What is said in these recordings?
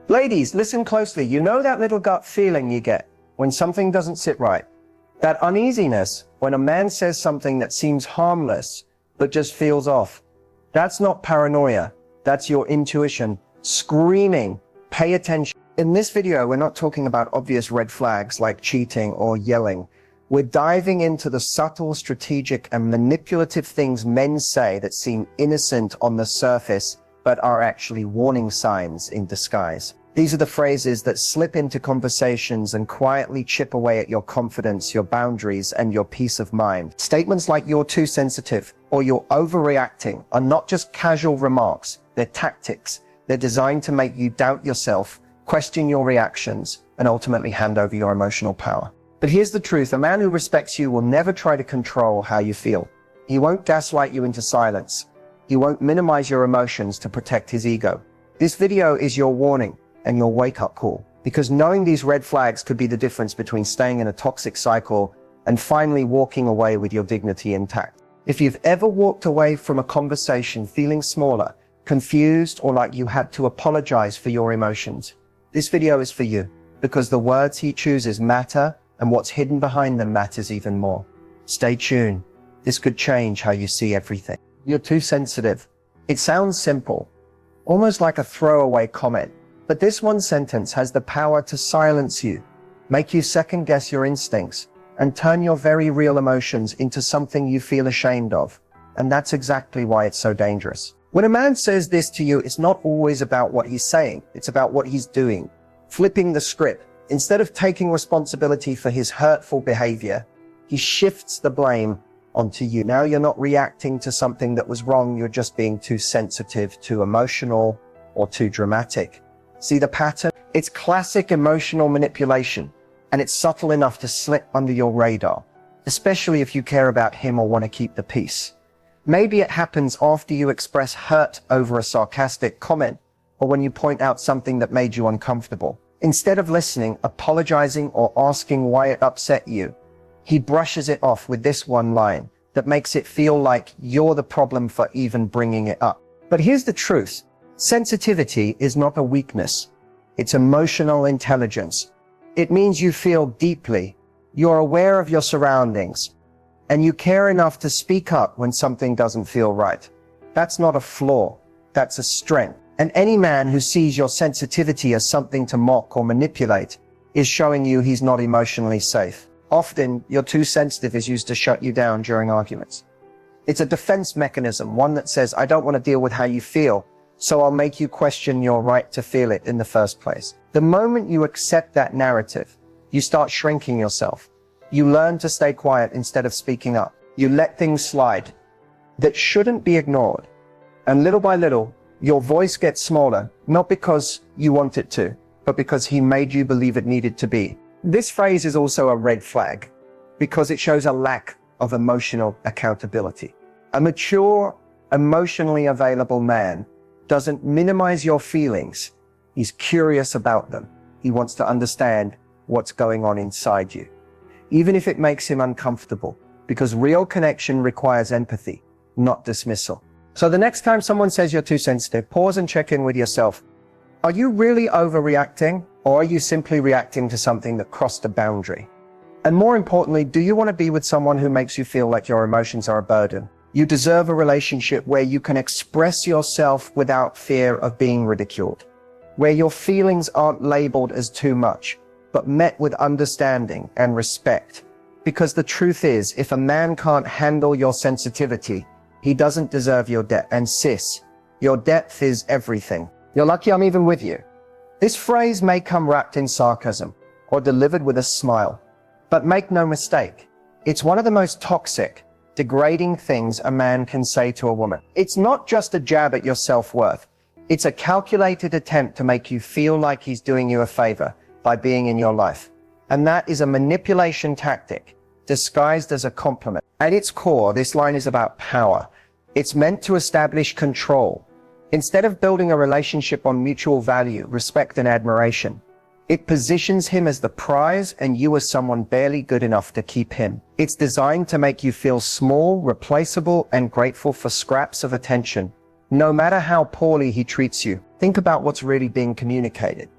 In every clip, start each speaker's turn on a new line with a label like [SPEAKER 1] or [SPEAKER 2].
[SPEAKER 1] Ladies, listen closely. You know that little gut feeling you get when something doesn't sit right? That uneasiness when a man says something that seems harmless, but just feels off. That's not paranoia. That's your intuition screaming, pay attention. In this video, we're not talking about obvious red flags like cheating or yelling. We're diving into the subtle, strategic, and manipulative things men say that seem innocent on the surface, but are actually warning signs in disguise. These are the phrases that slip into conversations and quietly chip away at your confidence, your boundaries, and your peace of mind. Statements like "you're too sensitive" or "you're overreacting" are not just casual remarks, they're tactics. They're designed to make you doubt yourself, question your reactions, and ultimately hand over your emotional power. But here's the truth: a man who respects you will never try to control how you feel. He won't gaslight you into silence. He won't minimize your emotions to protect his ego. This video is your warning and your wake-up call, because knowing these red flags could be the difference between staying in a toxic cycle and finally walking away with your dignity intact. If you've ever walked away from a conversation feeling smaller, confused, or like you had to apologize for your emotions, this video is for you, because the words he chooses matter, and what's hidden behind them matters even more. Stay tuned. This could change how you see everything. You're too sensitive. It sounds simple, almost like a throwaway comment, but this one sentence has the power to silence you, make you second guess your instincts, and turn your very real emotions into something you feel ashamed of. And that's exactly why it's so dangerous. When a man says this to you, it's not always about what he's saying, it's about what he's doing. Flipping the script. Instead of taking responsibility for his hurtful behavior, he shifts the blame onto you. Now you're not reacting to something that was wrong, you're just being too sensitive, too emotional, or too dramatic. See the pattern? It's classic emotional manipulation, and it's subtle enough to slip under your radar, especially if you care about him or want to keep the peace. Maybe it happens after you express hurt over a sarcastic comment, or when you point out something that made you uncomfortable. Instead of listening, apologizing, or asking why it upset you, he brushes it off with this one line that makes it feel like you're the problem for even bringing it up. But here's the truth. Sensitivity is not a weakness. It's emotional intelligence. It means you feel deeply, you're aware of your surroundings, and you care enough to speak up when something doesn't feel right. That's not a flaw. That's a strength. And any man who sees your sensitivity as something to mock or manipulate is showing you he's not emotionally safe. Often, "you're too sensitive" is used to shut you down during arguments. It's a defense mechanism, one that says, "I don't want to deal with how you feel, so I'll make you question your right to feel it in the first place." The moment you accept that narrative, you start shrinking yourself. You learn to stay quiet instead of speaking up. You let things slide that shouldn't be ignored. And little by little, your voice gets smaller, not because you want it to, but because he made you believe it needed to be. This phrase is also a red flag, because it shows a lack of emotional accountability. A mature, emotionally available man doesn't minimize your feelings. He's curious about them. He wants to understand what's going on inside you, even if it makes him uncomfortable, because real connection requires empathy, not dismissal. So the next time someone says you're too sensitive, pause and check in with yourself. Are you really overreacting, or are you simply reacting to something that crossed a boundary? And more importantly, do you want to be with someone who makes you feel like your emotions are a burden? You deserve a relationship where you can express yourself without fear of being ridiculed, where your feelings aren't labeled as too much, but met with understanding and respect. Because the truth is, if a man can't handle your sensitivity, he doesn't deserve your depth. And sis, your depth is everything. You're lucky I'm even with you. This phrase may come wrapped in sarcasm or delivered with a smile, but make no mistake, it's one of the most toxic, degrading things a man can say to a woman. It's not just a jab at your self-worth. It's a calculated attempt to make you feel like he's doing you a favor by being in your life. And that is a manipulation tactic disguised as a compliment. At its core, this line is about power. It's meant to establish control. Instead of building a relationship on mutual value, respect, and admiration, it positions him as the prize and you as someone barely good enough to keep him. It's designed to make you feel small, replaceable, and grateful for scraps of attention, no matter how poorly he treats you. Think about what's really being communicated.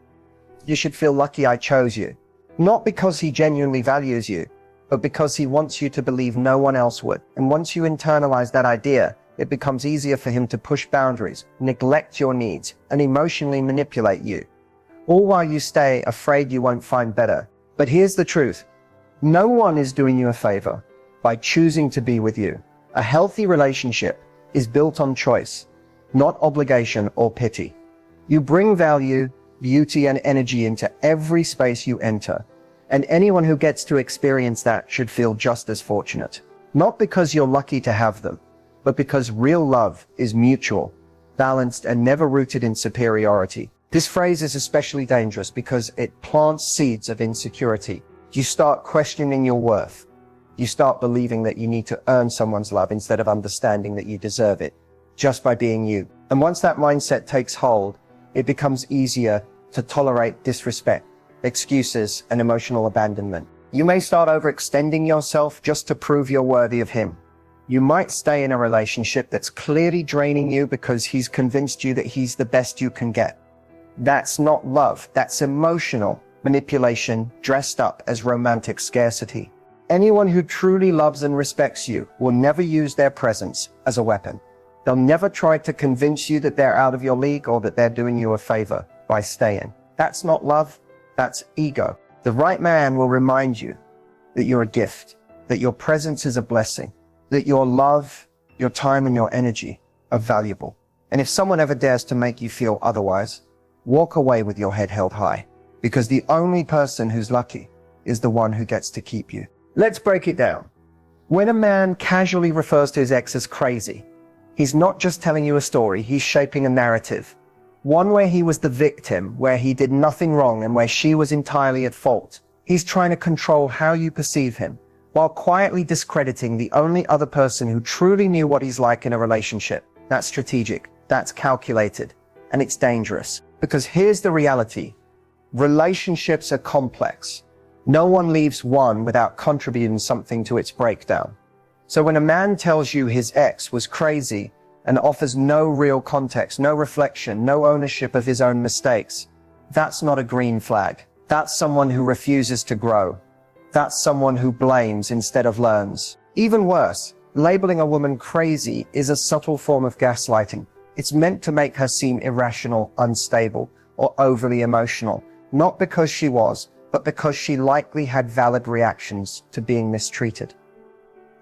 [SPEAKER 1] You should feel lucky I chose you. Not because he genuinely values you, but because he wants you to believe no one else would. And once you internalize that idea, it becomes easier for him to push boundaries, neglect your needs, and emotionally manipulate you. All while you stay afraid you won't find better. But here's the truth. No one is doing you a favor by choosing to be with you. A healthy relationship is built on choice, not obligation or pity. You bring value, beauty, and energy into every space you enter. And anyone who gets to experience that should feel just as fortunate. Not because you're lucky to have them, but because real love is mutual, balanced, and never rooted in superiority. This phrase is especially dangerous because it plants seeds of insecurity. You start questioning your worth. You start believing that you need to earn someone's love instead of understanding that you deserve it just by being you. And once that mindset takes hold, it becomes easier to tolerate disrespect, excuses, and emotional abandonment. You may start overextending yourself just to prove you're worthy of him. You might stay in a relationship that's clearly draining you because he's convinced you that he's the best you can get. That's not love. That's emotional manipulation dressed up as romantic scarcity. Anyone who truly loves and respects you will never use their presence as a weapon. They'll never try to convince you that they're out of your league or that they're doing you a favor by staying. That's not love. That's ego. The right man will remind you that you're a gift, that your presence is a blessing, that your love, your time, and your energy are valuable. And if someone ever dares to make you feel otherwise, walk away with your head held high, because the only person who's lucky is the one who gets to keep you. Let's break it down. When a man casually refers to his ex as crazy, he's not just telling you a story, he's shaping a narrative. One where he was the victim, where he did nothing wrong, and where she was entirely at fault. He's trying to control how you perceive him, while quietly discrediting the only other person who truly knew what he's like in a relationship. That's strategic, that's calculated, and it's dangerous. Because here's the reality. Relationships are complex. No one leaves one without contributing something to its breakdown. So when a man tells you his ex was crazy and offers no real context, no reflection, no ownership of his own mistakes, that's not a green flag. That's someone who refuses to grow. That's someone who blames instead of learns. Even worse, labeling a woman crazy is a subtle form of gaslighting. It's meant to make her seem irrational, unstable, or overly emotional, not because she was, but because she likely had valid reactions to being mistreated.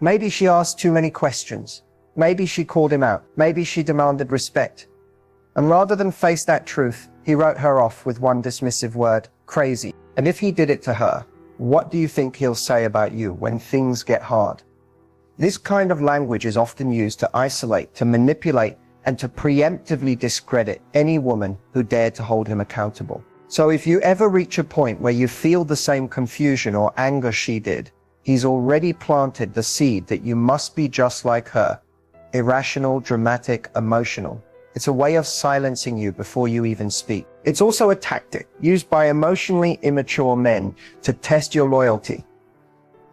[SPEAKER 1] Maybe she asked too many questions. Maybe she called him out. Maybe she demanded respect. And rather than face that truth, he wrote her off with one dismissive word, crazy. And if he did it to her, what do you think he'll say about you when things get hard? This kind of language is often used to isolate, to manipulate, and to preemptively discredit any woman who dared to hold him accountable. So if you ever reach a point where you feel the same confusion or anger she did, he's already planted the seed that you must be just like her. Irrational, dramatic, emotional. It's a way of silencing you before you even speak. It's also a tactic used by emotionally immature men to test your loyalty.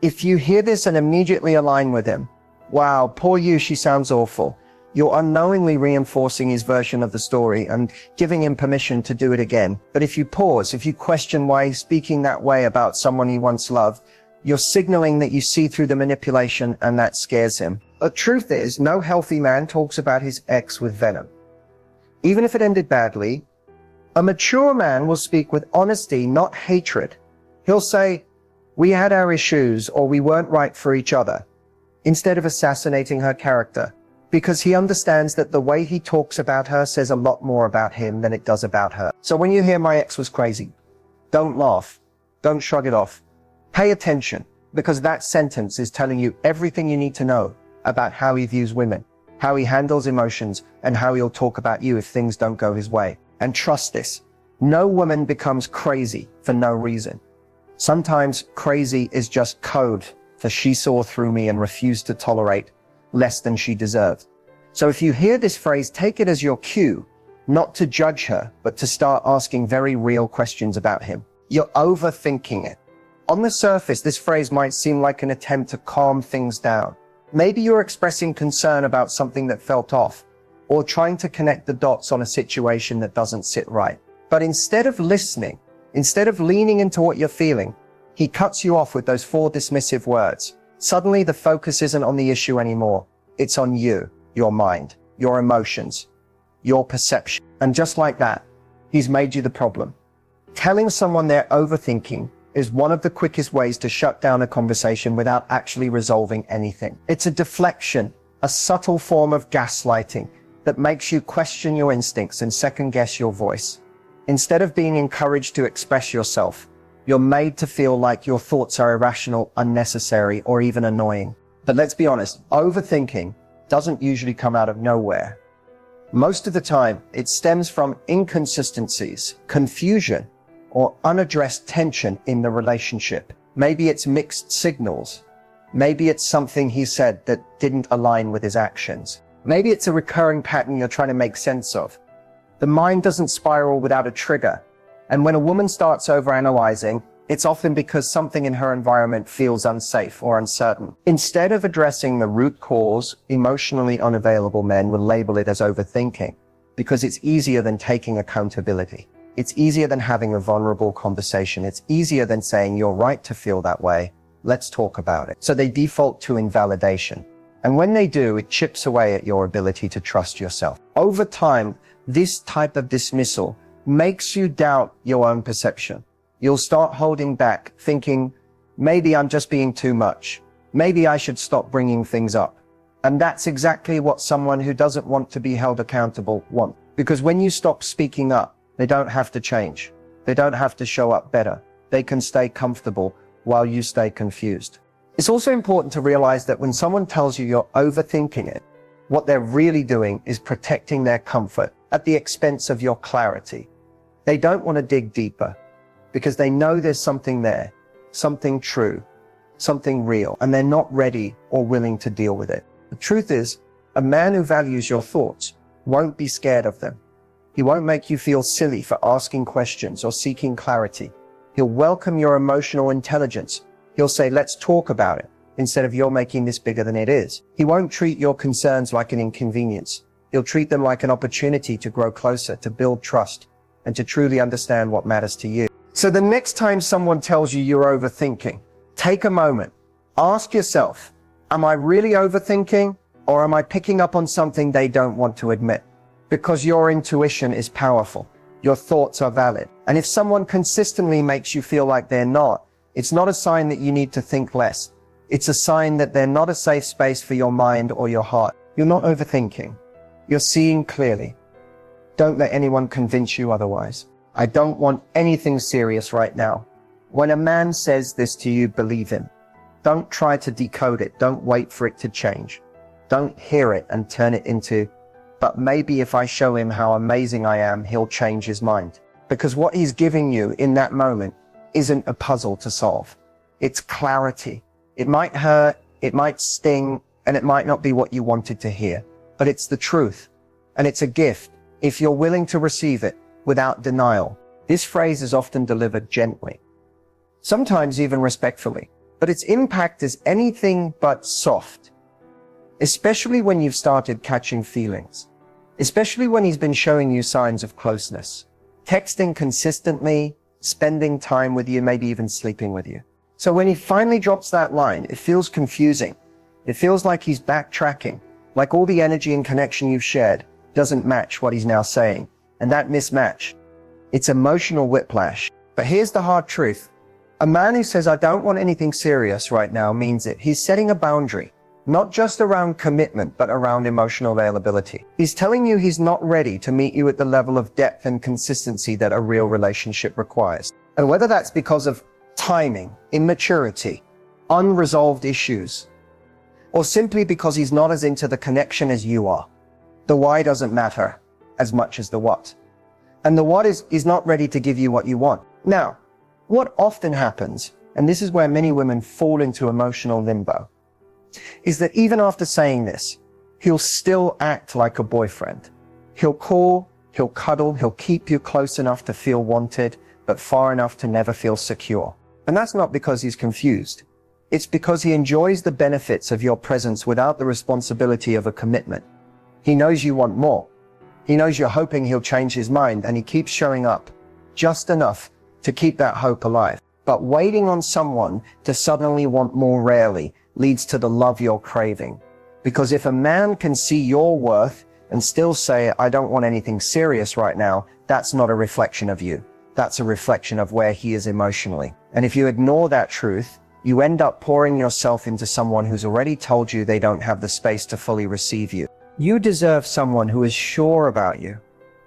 [SPEAKER 1] If you hear this and immediately align with him, wow, poor you, she sounds awful, you're unknowingly reinforcing his version of the story and giving him permission to do it again. But if you pause, if you question why he's speaking that way about someone he once loved, you're signaling that you see through the manipulation and that scares him. The truth is, no healthy man talks about his ex with venom. Even if it ended badly, a mature man will speak with honesty, not hatred. He'll say, we had our issues or we weren't right for each other, instead of assassinating her character. Because he understands that the way he talks about her says a lot more about him than it does about her. So when you hear my ex was crazy, don't laugh. Don't shrug it off. Pay attention, because that sentence is telling you everything you need to know about how he views women, how he handles emotions, and how he'll talk about you if things don't go his way. And trust this, no woman becomes crazy for no reason. Sometimes crazy is just code for she saw through me and refused to tolerate less than she deserved. So if you hear this phrase, take it as your cue, not to judge her, but to start asking very real questions about him. You're overthinking it. On the surface, this phrase might seem like an attempt to calm things down. Maybe you're expressing concern about something that felt off, or trying to connect the dots on a situation that doesn't sit right. But instead of listening, Instead of leaning into what you're feeling, he cuts you off with those 4 dismissive words. Suddenly the focus isn't on the issue anymore. It's on you, your mind, your emotions, your perception. And just like that, he's made you the problem. Telling someone they're overthinking is one of the quickest ways to shut down a conversation without actually resolving anything. It's a deflection, a subtle form of gaslighting that makes you question your instincts and second guess your voice. Instead of being encouraged to express yourself, you're made to feel like your thoughts are irrational, unnecessary, or even annoying. But let's be honest, overthinking doesn't usually come out of nowhere. Most of the time, it stems from inconsistencies, confusion, or unaddressed tension in the relationship. Maybe it's mixed signals. Maybe it's something he said that didn't align with his actions. Maybe it's a recurring pattern you're trying to make sense of. The mind doesn't spiral without a trigger. And when a woman starts overanalyzing, it's often because something in her environment feels unsafe or uncertain. Instead of addressing the root cause, emotionally unavailable men will label it as overthinking because it's easier than taking accountability. It's easier than having a vulnerable conversation. It's easier than saying, you're right to feel that way. Let's talk about it. So they default to invalidation. And when they do, it chips away at your ability to trust yourself. Over time, this type of dismissal makes you doubt your own perception. You'll start holding back, thinking, maybe I'm just being too much. Maybe I should stop bringing things up. And that's exactly what someone who doesn't want to be held accountable wants. Because when you stop speaking up, they don't have to change. They don't have to show up better. They can stay comfortable while you stay confused. It's also important to realize that when someone tells you you're overthinking it, what they're really doing is protecting their comfort at the expense of your clarity. They don't want to dig deeper because they know there's something there, something true, something real, and they're not ready or willing to deal with it. The truth is, a man who values your thoughts won't be scared of them. He won't make you feel silly for asking questions or seeking clarity. He'll welcome your emotional intelligence. He'll say, let's talk about it, instead of you're making this bigger than it is. He won't treat your concerns like an inconvenience. He'll treat them like an opportunity to grow closer, to build trust, and to truly understand what matters to you. So the next time someone tells you you're overthinking, take a moment. Ask yourself, am I really overthinking, or am I picking up on something they don't want to admit? Because your intuition is powerful. Your thoughts are valid. And if someone consistently makes you feel like they're not, it's not a sign that you need to think less. It's a sign that they're not a safe space for your mind or your heart. You're not overthinking. You're seeing clearly. Don't let anyone convince you otherwise. I don't want anything serious right now. When a man says this to you, believe him. Don't try to decode it. Don't wait for it to change. Don't hear it and turn it into, but maybe if I show him how amazing I am, he'll change his mind. Because what he's giving you in that moment isn't a puzzle to solve. It's clarity. It might hurt, it might sting, and it might not be what you wanted to hear, but it's the truth. And it's a gift if you're willing to receive it without denial. This phrase is often delivered gently, sometimes even respectfully, but its impact is anything but soft, especially when you've started catching feelings, especially when he's been showing you signs of closeness, texting consistently, spending time with you, maybe even sleeping with you. So when he finally drops that line, it feels confusing. It feels like he's backtracking, like all the energy and connection you've shared doesn't match what he's now saying. And that mismatch, it's emotional whiplash. But here's the hard truth. A man who says, I don't want anything serious right now means it. He's setting a boundary, not just around commitment, but around emotional availability. He's telling you he's not ready to meet you at the level of depth and consistency that a real relationship requires. And whether that's because of timing, immaturity, unresolved issues, or simply because he's not as into the connection as you are, the why doesn't matter as much as the what. And the what is he's not ready to give you what you want. Now, what often happens, and this is where many women fall into emotional limbo, is that even after saying this, he'll still act like a boyfriend. He'll call, he'll cuddle, he'll keep you close enough to feel wanted, but far enough to never feel secure. And that's not because he's confused. It's because he enjoys the benefits of your presence without the responsibility of a commitment. He knows you want more. He knows you're hoping he'll change his mind, and he keeps showing up just enough to keep that hope alive. But waiting on someone to suddenly want more rarely leads to the love you're craving. Because if a man can see your worth and still say, I don't want anything serious right now, that's not a reflection of you. That's a reflection of where he is emotionally. And if you ignore that truth, you end up pouring yourself into someone who's already told you they don't have the space to fully receive you. You deserve someone who is sure about you.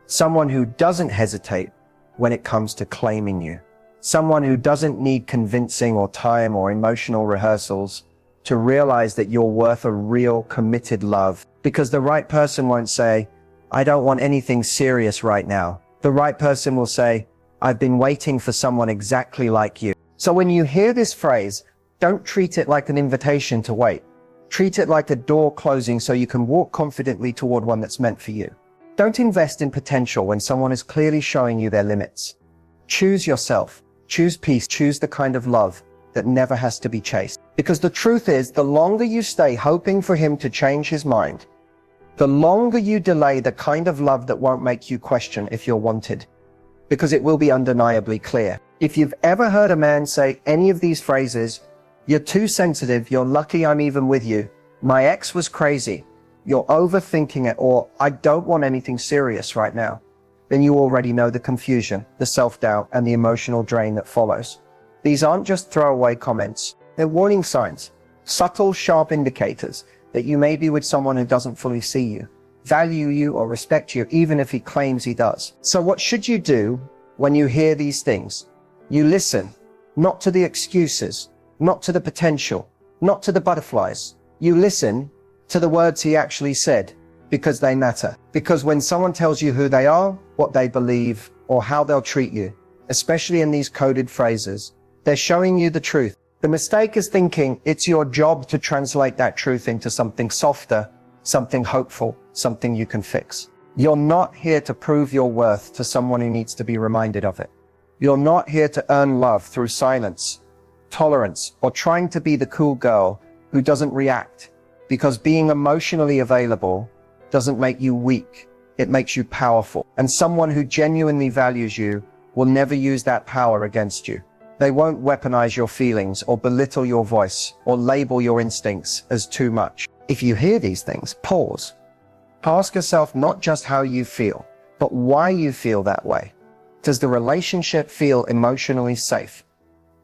[SPEAKER 1] Someone who doesn't hesitate when it comes to claiming you. Someone who doesn't need convincing or time or emotional rehearsals to realize that you're worth a real committed love. Because the right person won't say, I don't want anything serious right now. The right person will say, I've been waiting for someone exactly like you. So when you hear this phrase, don't treat it like an invitation to wait. Treat it like a door closing so you can walk confidently toward one that's meant for you. Don't invest in potential when someone is clearly showing you their limits. Choose yourself. Choose peace. Choose the kind of love that never has to be chased. Because the truth is, the longer you stay hoping for him to change his mind, the longer you delay the kind of love that won't make you question if you're wanted. Because it will be undeniably clear. If you've ever heard a man say any of these phrases, you're too sensitive, you're lucky I'm even with you, my ex was crazy, you're overthinking it, or I don't want anything serious right now, then you already know the confusion, the self-doubt, and the emotional drain that follows. These aren't just throwaway comments. They're warning signs, subtle, sharp indicators that you may be with someone who doesn't fully see you, value you, or respect you, even if he claims he does. So what should you do when you hear these things? You listen, not to the excuses, not to the potential, not to the butterflies. You listen to the words he actually said, because they matter. Because when someone tells you who they are, what they believe, or how they'll treat you, especially in these coded phrases, they're showing you the truth. The mistake is thinking it's your job to translate that truth into something softer, something hopeful, something you can fix. You're not here to prove your worth to someone who needs to be reminded of it. You're not here to earn love through silence, tolerance, or trying to be the cool girl who doesn't react. Because being emotionally available doesn't make you weak. It makes you powerful. And someone who genuinely values you will never use that power against you. They won't weaponize your feelings or belittle your voice or label your instincts as too much. If you hear these things, pause. Ask yourself not just how you feel, but why you feel that way. Does the relationship feel emotionally safe?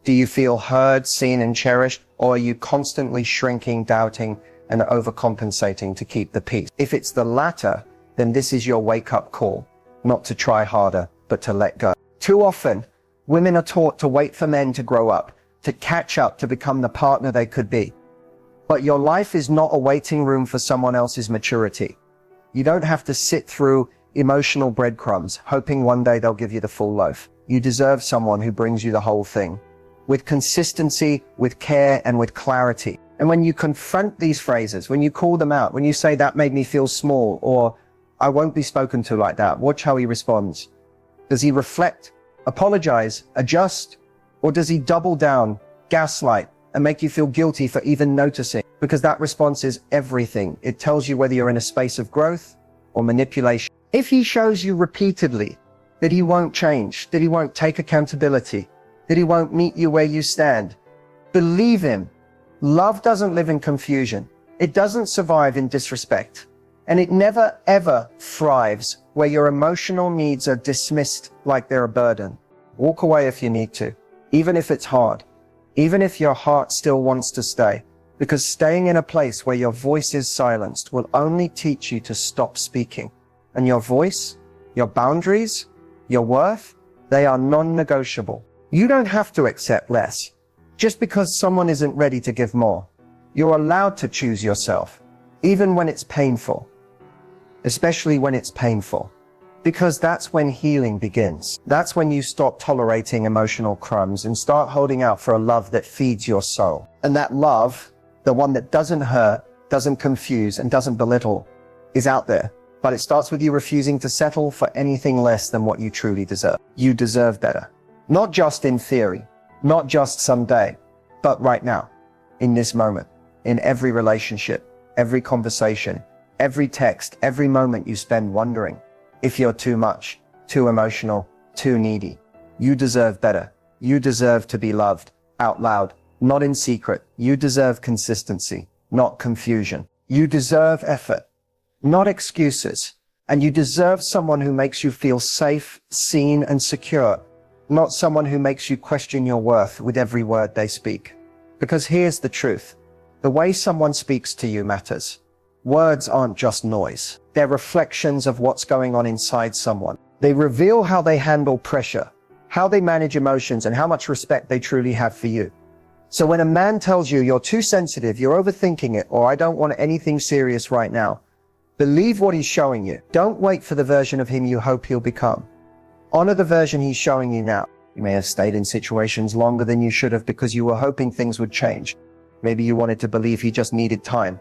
[SPEAKER 1] Do you feel heard, seen, and cherished? Or are you constantly shrinking, doubting, and overcompensating to keep the peace? If it's the latter, then this is your wake-up call, not to try harder, but to let go. Too often, women are taught to wait for men to grow up, to catch up, to become the partner they could be. But your life is not a waiting room for someone else's maturity. You don't have to sit through emotional breadcrumbs, hoping one day they'll give you the full loaf. You deserve someone who brings you the whole thing, with consistency, with care, and with clarity. And when you confront these phrases, when you call them out, when you say that made me feel small, or I won't be spoken to like that, watch how he responds. Does he reflect, apologize, adjust, or does he double down, gaslight, and make you feel guilty for even noticing? Because that response is everything. It tells you whether you're in a space of growth or manipulation. If he shows you repeatedly that he won't change, that he won't take accountability, that he won't meet you where you stand, believe him. Love doesn't live in confusion. It doesn't survive in disrespect. And it never, ever thrives where your emotional needs are dismissed like they're a burden. Walk away if you need to, even if it's hard, even if your heart still wants to stay. Because staying in a place where your voice is silenced will only teach you to stop speaking. And your voice, your boundaries, your worth, they are non-negotiable. You don't have to accept less just because someone isn't ready to give more. You're allowed to choose yourself, even when it's painful, especially when it's painful, because that's when healing begins. That's when you stop tolerating emotional crumbs and start holding out for a love that feeds your soul. And that love, the one that doesn't hurt, doesn't confuse, and doesn't belittle, is out there. But it starts with you refusing to settle for anything less than what you truly deserve. You deserve better. Not just in theory, not just someday, but right now, in this moment, in every relationship, every conversation, every text, every moment you spend wondering if you're too much, too emotional, too needy. You deserve better. You deserve to be loved out loud, not in secret. You deserve consistency, not confusion. You deserve effort, not excuses. And you deserve someone who makes you feel safe, seen, and secure, not someone who makes you question your worth with every word they speak. Because here's the truth. The way someone speaks to you matters. Words aren't just noise. They're reflections of what's going on inside someone. They reveal how they handle pressure, how they manage emotions, and how much respect they truly have for you. So when a man tells you you're too sensitive, you're overthinking it, or I don't want anything serious right now, believe what he's showing you. Don't wait for the version of him you hope he'll become. Honor the version he's showing you now. You may have stayed in situations longer than you should have because you were hoping things would change. Maybe you wanted to believe he just needed time.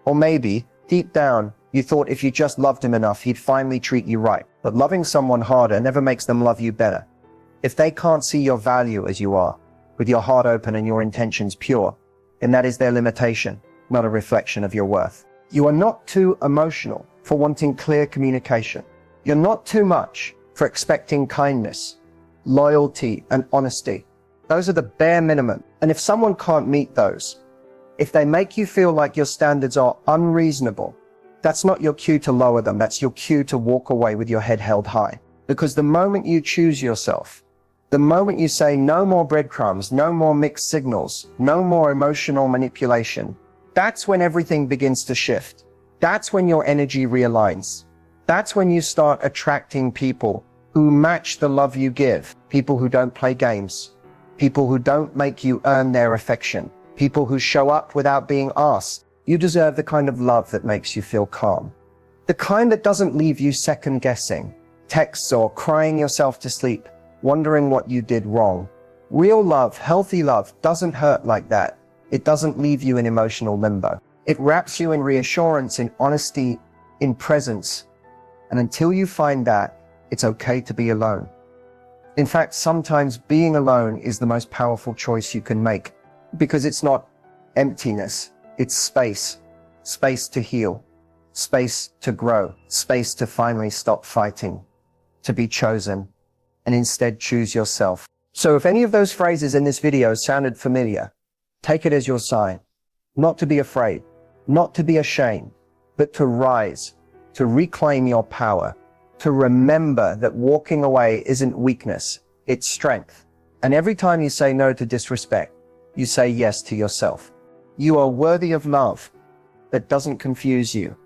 [SPEAKER 1] Or maybe, deep down, you thought if you just loved him enough, he'd finally treat you right. But loving someone harder never makes them love you better. If they can't see your value as you are, with your heart open and your intentions pure, then that is their limitation, not a reflection of your worth. You are not too emotional for wanting clear communication. You're not too much for expecting kindness, loyalty, and honesty. Those are the bare minimum. And if someone can't meet those, if they make you feel like your standards are unreasonable, that's not your cue to lower them. That's your cue to walk away with your head held high. Because the moment you choose yourself, the moment you say no more breadcrumbs, no more mixed signals, no more emotional manipulation, that's when everything begins to shift. That's when your energy realigns. That's when you start attracting people who match the love you give. People who don't play games. People who don't make you earn their affection. People who show up without being asked. You deserve the kind of love that makes you feel calm. The kind that doesn't leave you second guessing, texts or crying yourself to sleep, wondering what you did wrong. Real love, healthy love, doesn't hurt like that. It doesn't leave you in emotional limbo. It wraps you in reassurance, in honesty, in presence. And until you find that, it's okay to be alone. In fact, sometimes being alone is the most powerful choice you can make, because it's not emptiness, it's space. Space to heal, space to grow, space to finally stop fighting, to be chosen, and instead choose yourself. So if any of those phrases in this video sounded familiar, take it as your sign, not to be afraid, not to be ashamed, but to rise, to reclaim your power, to remember that walking away isn't weakness, it's strength. And every time you say no to disrespect, you say yes to yourself. You are worthy of love that doesn't confuse you,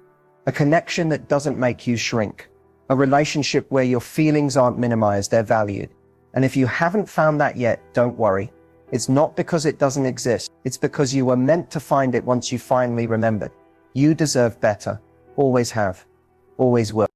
[SPEAKER 1] a connection that doesn't make you shrink, a relationship where your feelings aren't minimized, they're valued. And if you haven't found that yet, don't worry. It's not because it doesn't exist. It's because you were meant to find it once you finally remembered. You deserve better. Always have. Always will.